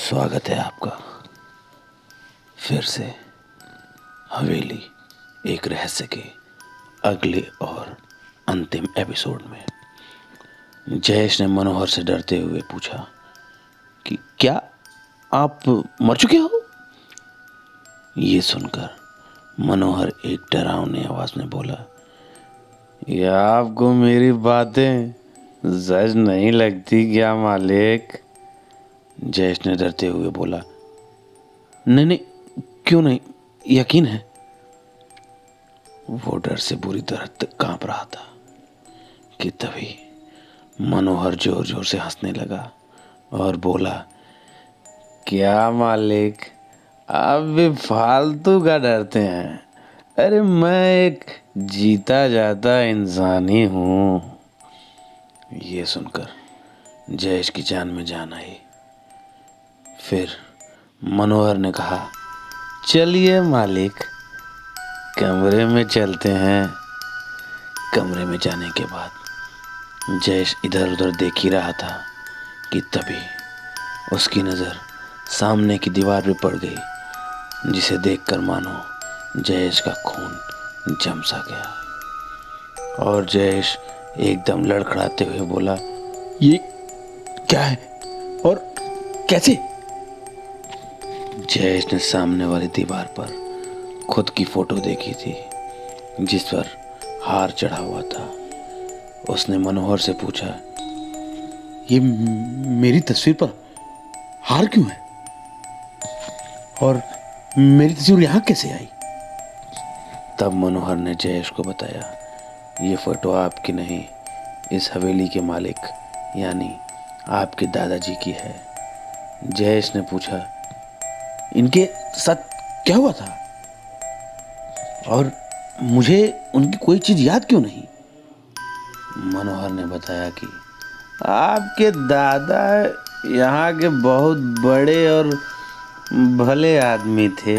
स्वागत है आपका फिर से हवेली एक रहस्य के अगले और अंतिम एपिसोड में। जयेश ने मनोहर से डरते हुए पूछा कि क्या आप मर चुके हो? ये सुनकर मनोहर एक डरावनी आवाज में बोला, या आपको मेरी बातें सच नहीं लगती क्या मालिक? जयेश ने डरते हुए बोला, नहीं नहीं, क्यों नहीं, यकीन है। वो डर से बुरी तरह कांप रहा था कि तभी मनोहर जोर जोर से हंसने लगा और बोला, क्या मालिक, आप भी फालतू का डरते हैं। अरे मैं एक जीता जाता इंसान ही हूं। ये सुनकर जयेश की जान में जान आई। फिर मनोहर ने कहा, चलिए मालिक, कमरे में चलते हैं। कमरे में जाने के बाद जयेश इधर उधर देख ही रहा था कि तभी उसकी नज़र सामने की दीवार पे पड़ गई, जिसे देखकर मानो जयेश का खून जम सा गया और जयेश एकदम लड़खड़ाते हुए बोला, ये क्या है और कैसे? जयेश ने सामने वाली दीवार पर खुद की फोटो देखी थी जिस पर हार चढ़ा हुआ था। उसने मनोहर से पूछा, ये मेरी तस्वीर पर हार क्यों है और मेरी तस्वीर यहाँ कैसे आई? तब मनोहर ने जयेश को बताया, ये फोटो आपकी नहीं, इस हवेली के मालिक यानी आपके दादाजी की है। जयेश ने पूछा, इनके साथ क्या हुआ था और मुझे उनकी कोई चीज याद क्यों नहीं? मनोहर ने बताया कि आपके दादा यहाँ के बहुत बड़े और भले आदमी थे,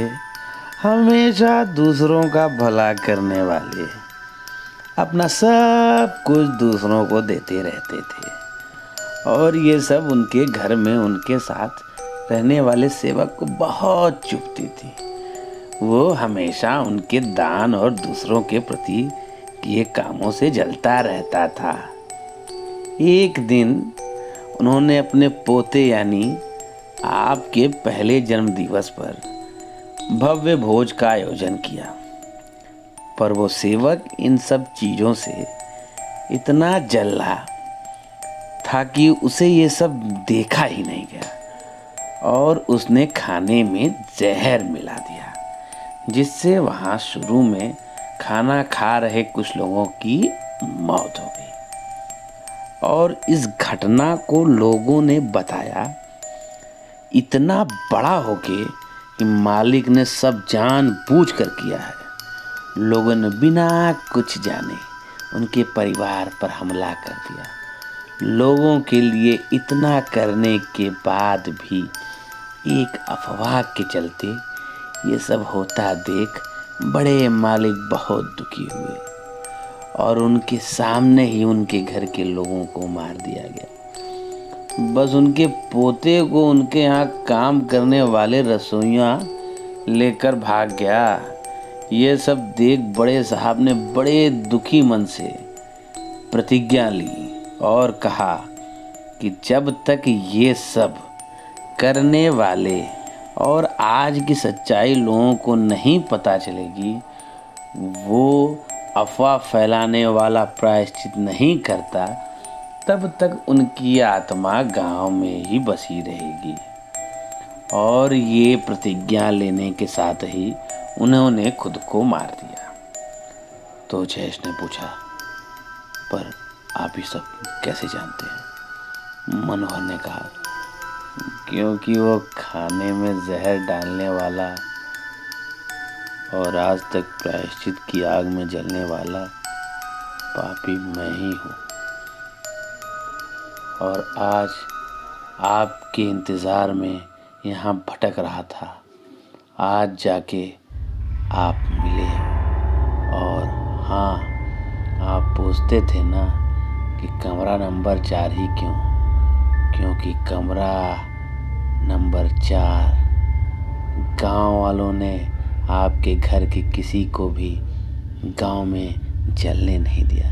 हमेशा दूसरों का भला करने वाले, अपना सब कुछ दूसरों को देते रहते थे और ये सब उनके घर में उनके साथ रहने वाले सेवक को बहुत चुभती थी। वो हमेशा उनके दान और दूसरों के प्रति किए कामों से जलता रहता था। एक दिन उन्होंने अपने पोते यानी आपके पहले जन्मदिवस पर भव्य भोज का आयोजन किया, पर वो सेवक इन सब चीजों से इतना जल रहा था कि उसे ये सब देखा ही नहीं गया और उसने खाने में जहर मिला दिया, जिससे वहाँ शुरू में खाना खा रहे कुछ लोगों की मौत हो गई। और इस घटना को लोगों ने बताया। इतना बड़ा हो के कि मालिक ने सब जानबूझ कर किया है। लोगों ने बिना कुछ जाने उनके परिवार पर हमला कर दिया। लोगों के लिए इतना करने के बाद भी एक अफवाह के चलते ये सब होता देख बड़े मालिक बहुत दुखी हुए और उनके सामने ही उनके घर के लोगों को मार दिया गया। बस उनके पोते को उनके यहाँ काम करने वाले रसोइया लेकर भाग गया। ये सब देख बड़े साहब ने बड़े दुखी मन से प्रतिज्ञा ली और कहा कि जब तक ये सब करने वाले और आज की सच्चाई लोगों को नहीं पता चलेगी, वो अफवाह फैलाने वाला प्रायश्चित नहीं करता, तब तक उनकी आत्मा गांव में ही बसी रहेगी। और ये प्रतिज्ञा लेने के साथ ही उन्होंने खुद को मार दिया। तो जयेश ने पूछा, पर आप ये सब कैसे जानते हैं? मनोहर ने कहा, क्योंकि वो खाने में जहर डालने वाला और आज तक प्रायश्चित की आग में जलने वाला पापी मैं ही हूँ। और आज आपके इंतज़ार में यहाँ भटक रहा था। आज जाके आप मिले और हाँ, आप पूछते थे ना कि कमरा नंबर 4 ही क्यों? क्योंकि कमरा नंबर नंबर 4। गांव वालों ने आपके घर के किसी को भी गांव में जलने नहीं दिया,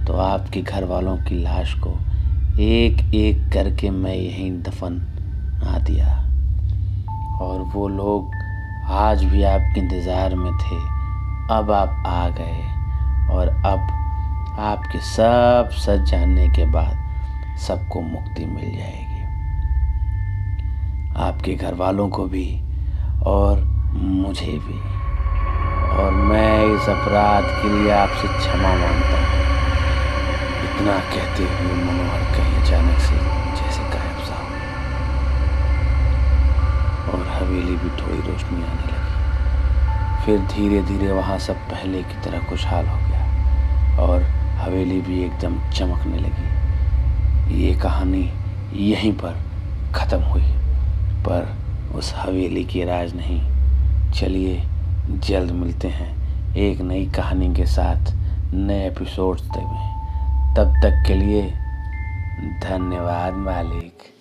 तो आपके घर वालों की लाश को एक एक करके मैं यहीं दफना दिया। और वो लोग आज भी आपके इंतज़ार में थे। अब आप आ गए और अब आपके सब सच जानने के बाद सबको मुक्ति मिल जाएगी, आपके घर वालों को भी और मुझे भी। और मैं इस अपराध के लिए आपसे क्षमा मांगता हूँ। इतना कहते हुए मनोहर कहीं अचानक से जैसे गायब सा हो और हवेली भी थोड़ी रोशनी आने लगी। फिर धीरे धीरे वहाँ सब पहले की तरह खुशहाल हो गया और हवेली भी एकदम चमकने लगी। ये कहानी यहीं पर ख़त्म हुई, पर उस हवेली की राज नहीं। चलिए जल्द मिलते हैं एक नई कहानी के साथ नए एपिसोड्स में। तब तक के लिए धन्यवाद मालिक।